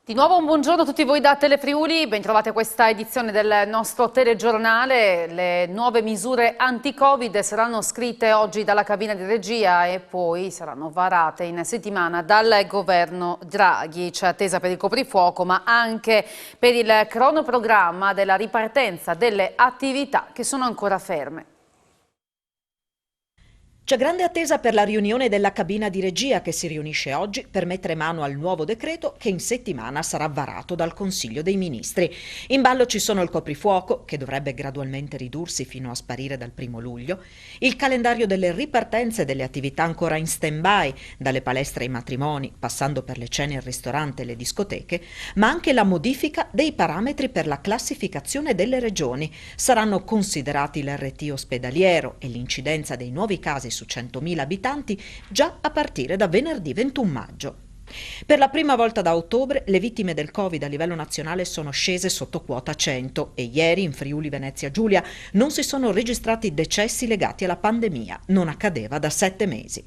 Di nuovo un buongiorno a tutti voi da Telefriuli, bentrovate a questa edizione del nostro telegiornale. Le nuove misure anti-Covid saranno scritte oggi dalla cabina di regia e poi saranno varate in settimana dal governo Draghi. C'è attesa per il coprifuoco ma anche per il cronoprogramma della ripartenza delle attività che sono ancora ferme. C'è grande attesa per la riunione della cabina di regia che si riunisce oggi per mettere mano al nuovo decreto che in settimana sarà varato dal Consiglio dei Ministri. In ballo ci sono il coprifuoco, che dovrebbe gradualmente ridursi fino a sparire dal 1° luglio, il calendario delle ripartenze delle attività ancora in stand-by, dalle palestre ai matrimoni, passando per le cene al ristorante e le discoteche, ma anche la modifica dei parametri per la classificazione delle regioni. Saranno considerati l'RT ospedaliero e l'incidenza dei nuovi casi su 100.000 abitanti già a partire da venerdì 21 maggio. Per la prima volta da ottobre le vittime del Covid a livello nazionale sono scese sotto quota 100 e ieri in Friuli Venezia Giulia non si sono registrati decessi legati alla pandemia, non accadeva da 7 mesi.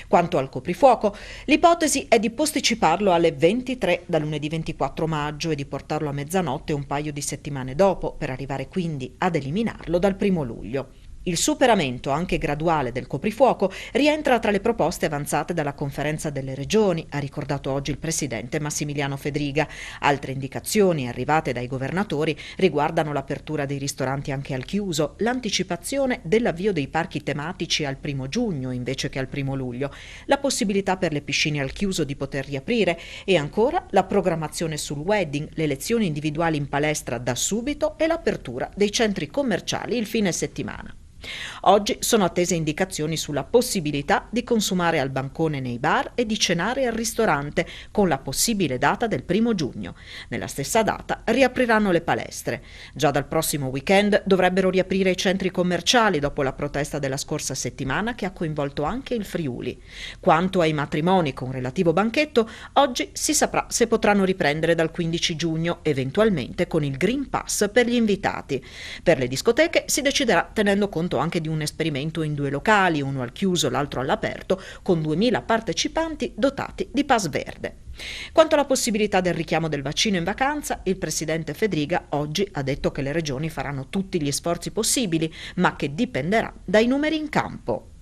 Quanto al coprifuoco, l'ipotesi è di posticiparlo alle 23 da lunedì 24 maggio e di portarlo a mezzanotte un paio di settimane dopo, per arrivare quindi ad eliminarlo dal 1° luglio. Il superamento, anche graduale, del coprifuoco rientra tra le proposte avanzate dalla Conferenza delle Regioni, ha ricordato oggi il presidente Massimiliano Fedriga. Altre indicazioni arrivate dai governatori riguardano l'apertura dei ristoranti anche al chiuso, l'anticipazione dell'avvio dei parchi tematici al 1° giugno invece che al 1° luglio, la possibilità per le piscine al chiuso di poter riaprire e ancora la programmazione sul wedding, le lezioni individuali in palestra da subito e l'apertura dei centri commerciali il fine settimana. Oggi sono attese indicazioni sulla possibilità di consumare al bancone nei bar e di cenare al ristorante, con la possibile data del 1° giugno. Nella stessa data riapriranno le palestre. Già dal prossimo weekend dovrebbero riaprire i centri commerciali dopo la protesta della scorsa settimana che ha coinvolto anche il Friuli. Quanto ai matrimoni con relativo banchetto, oggi si saprà se potranno riprendere dal 15 giugno, eventualmente con il Green Pass per gli invitati. Per le discoteche si deciderà tenendo conto anche di un esperimento in 2 locali, uno al chiuso, l'altro all'aperto, con 2.000 partecipanti dotati di pass verde. Quanto alla possibilità del richiamo del vaccino in vacanza, il presidente Fedriga oggi ha detto che le regioni faranno tutti gli sforzi possibili, ma che dipenderà dai numeri in campo.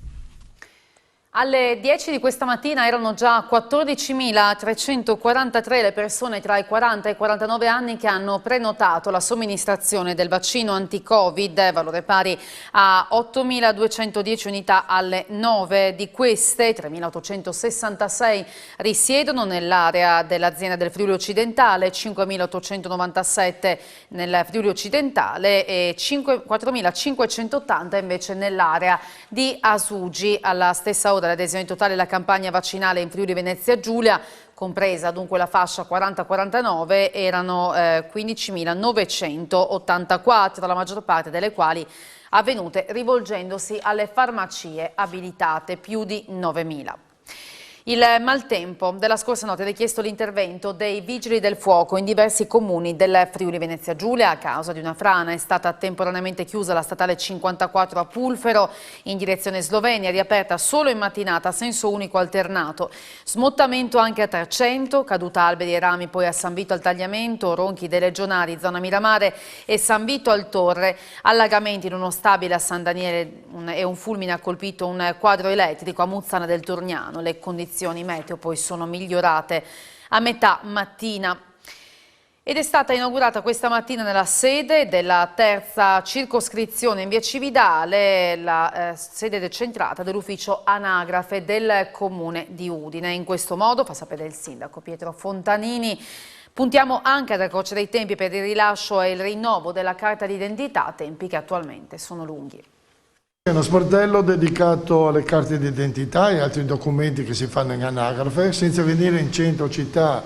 Alle 10 di questa mattina erano già 14.343 le persone tra i 40 e i 49 anni che hanno prenotato la somministrazione del vaccino anti-Covid, valore pari a 8.210 unità alle 9. Di queste, 3.866 risiedono nell'area dell'azienda del Friuli Occidentale, 5.897 nel Friuli Occidentale e 4.580 invece nell'area di Asugi. Alla stessa ora l'adesione totale alla campagna vaccinale in Friuli Venezia Giulia, compresa dunque la fascia 40-49, erano 15.984, la maggior parte delle quali avvenute rivolgendosi alle farmacie abilitate, più di 9.000. Il maltempo della scorsa notte ha richiesto l'intervento dei vigili del fuoco in diversi comuni del Friuli Venezia Giulia. A causa di una frana è stata temporaneamente chiusa la statale 54 a Pulfero in direzione Slovenia, riaperta solo in mattinata a senso unico alternato. Smottamento anche a 300, caduta alberi e rami poi a San Vito al Tagliamento, Ronchi dei Legionari, zona Miramare e San Vito al Torre, allagamenti in uno stabile a San Daniele e un fulmine ha colpito un quadro elettrico a Muzzana del Torniano. Le condizioni meteo poi sono migliorate a metà mattina. Ed è stata inaugurata questa mattina nella sede della terza circoscrizione in via Cividale, la sede decentrata dell'ufficio anagrafe del comune di Udine. In questo modo, fa sapere il sindaco Pietro Fontanini, puntiamo anche ad accorciare i tempi per il rilascio e il rinnovo della carta d'identità, tempi che attualmente sono lunghi. È uno sportello dedicato alle carte d'identità e altri documenti che si fanno in anagrafe, senza venire in centro città,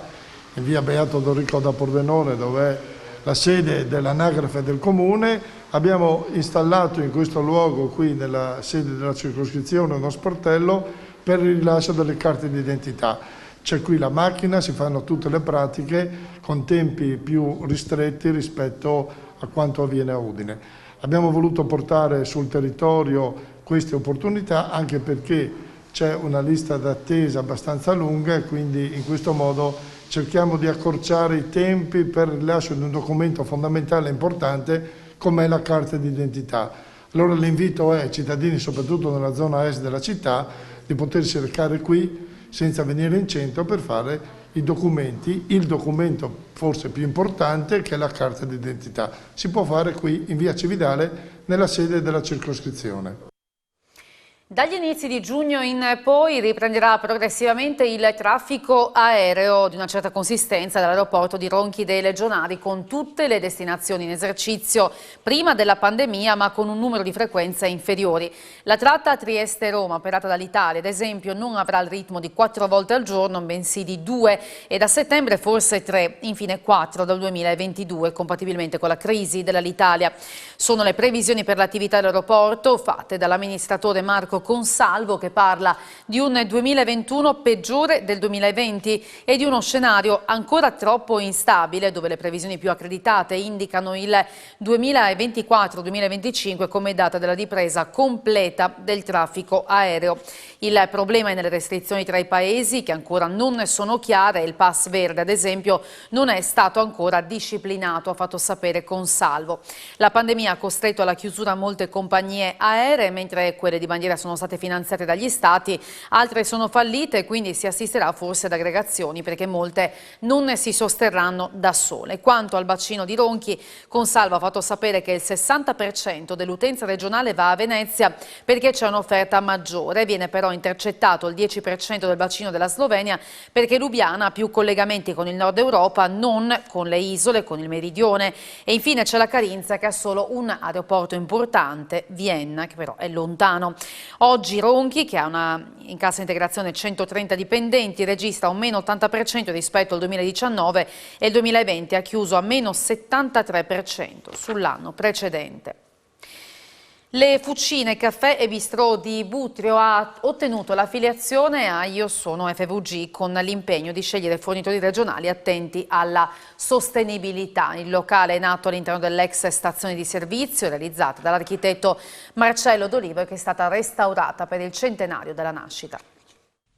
in via Beato Dorico da Pordenone, dove è la sede dell'anagrafe del comune. Abbiamo installato in questo luogo, qui nella sede della circoscrizione, uno sportello per il rilascio delle carte d'identità. C'è qui la macchina, si fanno tutte le pratiche con tempi più ristretti rispetto a quanto avviene a Udine. Abbiamo voluto portare sul territorio queste opportunità anche perché c'è una lista d'attesa abbastanza lunga e quindi in questo modo cerchiamo di accorciare i tempi per il rilascio di un documento fondamentale e importante come la carta d'identità. Allora l'invito è ai cittadini, soprattutto nella zona est della città, di potersi recare qui senza venire in centro per fare i documenti, il documento forse più importante che è la carta d'identità. Si può fare qui in via Cividale nella sede della circoscrizione. Dagli inizi di giugno in poi riprenderà progressivamente il traffico aereo di una certa consistenza dall'aeroporto di Ronchi dei Legionari con tutte le destinazioni in esercizio prima della pandemia ma con un numero di frequenze inferiori. La tratta Trieste-Roma operata dall'Italia ad esempio non avrà il ritmo di 4 volte al giorno bensì di 2 e da settembre forse 3, infine 4 dal 2022 compatibilmente con la crisi dell'Alitalia. Sono le previsioni per l'attività dell'aeroporto fatte dall'amministratore Marco Consalvo che parla di un 2021 peggiore del 2020 e di uno scenario ancora troppo instabile dove le previsioni più accreditate indicano il 2024-2025 come data della ripresa completa del traffico aereo. Il problema è nelle restrizioni tra i paesi che ancora non sono chiare e il pass verde ad esempio non è stato ancora disciplinato, ha fatto sapere Consalvo. La pandemia ha costretto alla chiusura molte compagnie aeree mentre quelle di bandiera sono state finanziate dagli stati, altre sono fallite e quindi si assisterà forse ad aggregazioni perché molte non si sosterranno da sole. Quanto al bacino di Ronchi, Consalvo ha fatto sapere che il 60% dell'utenza regionale va a Venezia perché c'è un'offerta maggiore, viene però intercettato il 10% del bacino della Slovenia perché Lubiana ha più collegamenti con il nord Europa, non con le isole, con il meridione e infine c'è la Carinzia che ha solo un aeroporto importante, Vienna, che però è lontano. Oggi Ronchi, che ha in cassa integrazione 130 dipendenti, registra un meno 80% rispetto al 2019 e il 2020 ha chiuso a meno 73% sull'anno precedente. Le Fucine Caffè e Bistrò di Butrio ha ottenuto l'affiliazione a Io Sono FVG con l'impegno di scegliere fornitori regionali attenti alla sostenibilità. Il locale è nato all'interno dell'ex stazione di servizio realizzata dall'architetto Marcello D'Olivo e che è stata restaurata per il centenario della nascita.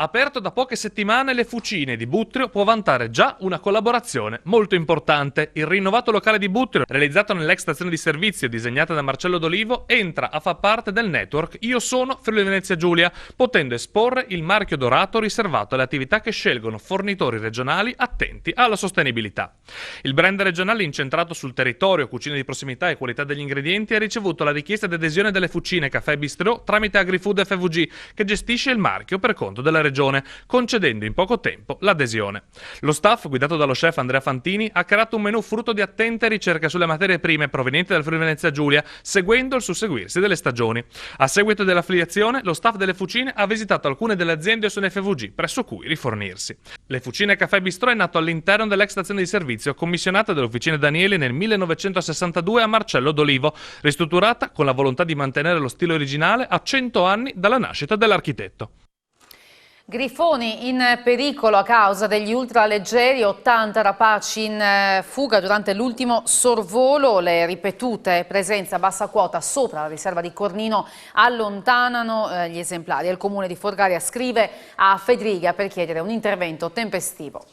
Aperto da poche settimane, Le Fucine di Butrio può vantare già una collaborazione molto importante. Il rinnovato locale di Butrio, realizzato nell'ex stazione di servizio disegnata da Marcello D'Olivo, entra a far parte del network Io Sono Friuli Venezia Giulia, potendo esporre il marchio dorato riservato alle attività che scelgono fornitori regionali attenti alla sostenibilità. Il brand regionale incentrato sul territorio, cucina di prossimità e qualità degli ingredienti ha ricevuto la richiesta di adesione delle Fucine Caffè e Bistrò tramite AgriFood FVG, che gestisce il marchio per conto della regione, concedendo in poco tempo l'adesione. Lo staff, guidato dallo chef Andrea Fantini, ha creato un menù frutto di attente ricerca sulle materie prime provenienti dal Friuli Venezia Giulia, seguendo il susseguirsi delle stagioni. A seguito dell'affiliazione, lo staff delle Fucine ha visitato alcune delle aziende Io Sono FVG, presso cui rifornirsi. Le Fucine Caffè Bistrò è nato all'interno dell'ex stazione di servizio, commissionata dalle Officine Danieli nel 1962 a Marcello D'Olivo, ristrutturata con la volontà di mantenere lo stile originale a 100 anni dalla nascita dell'architetto. Grifoni in pericolo a causa degli ultraleggeri, 80 rapaci in fuga durante l'ultimo sorvolo. Le ripetute presenze a bassa quota sopra la riserva di Cornino allontanano gli esemplari. Il comune di Forgaria scrive a Fedriga per chiedere un intervento tempestivo.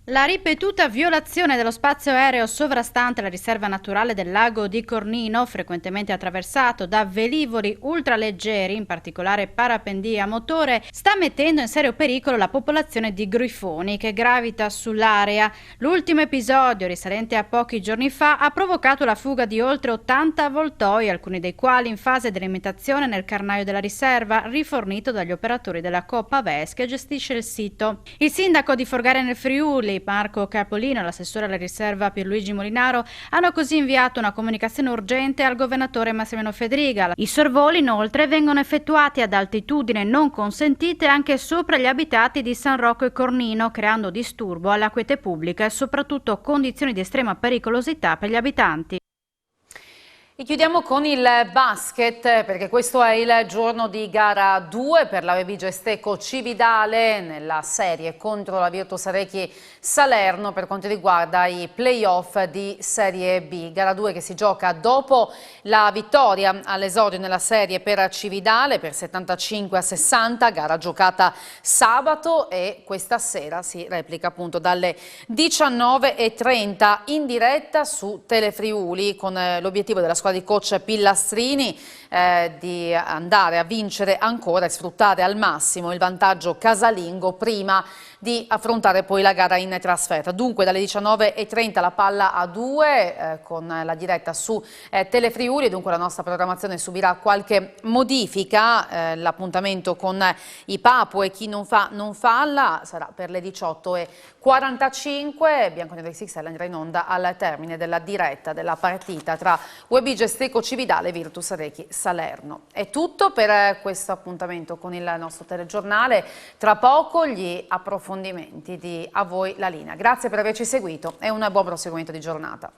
La ripetuta violazione dello spazio aereo sovrastante la riserva naturale del lago di Cornino, frequentemente attraversato da velivoli ultraleggeri, in particolare parapendia a motore, sta mettendo in serio pericolo la popolazione di grifoni che gravita sull'area. L'ultimo episodio, risalente a pochi giorni fa, ha provocato la fuga di oltre 80 avvoltoi, alcuni dei quali in fase di alimentazione nel carnaio della riserva, rifornito dagli operatori della Coop Aves che gestisce il sito. Il sindaco di Forgaria nel Friuli, Marco Capolino e l'assessore alla riserva Pierluigi Molinaro hanno così inviato una comunicazione urgente al governatore Massimiliano Fedriga. I sorvoli inoltre vengono effettuati ad altitudine non consentite anche sopra gli abitati di San Rocco e Cornino, creando disturbo alla quiete pubblica e soprattutto condizioni di estrema pericolosità per gli abitanti. E chiudiamo con il basket, perché questo è il giorno di gara 2 per la Webige Esteco Cividale nella serie contro la Virtus Arechi Salerno per quanto riguarda i playoff di Serie B. Gara 2 che si gioca dopo la vittoria all'esordio nella serie per Cividale per 75-60, gara giocata sabato, e questa sera si replica appunto dalle 19:30 in diretta su Telefriuli con l'obiettivo della squadra di coach Pillastrini di andare a vincere ancora e sfruttare al massimo il vantaggio casalingo prima di affrontare poi la gara in trasferta. Dunque dalle 19:30 la palla a 2 con la diretta su Telefriuli, dunque la nostra programmazione subirà qualche modifica, l'appuntamento con i Papu e chi non fa non falla sarà per le 18:45, Bianconero XXL andrà in onda al termine della diretta della partita tra Webige Esteco Cividale e Virtus Arechi Salerno. È tutto per questo appuntamento con il nostro telegiornale, tra poco gli approfondimenti di A Voi la Linea. Grazie per averci seguito e un buon proseguimento di giornata.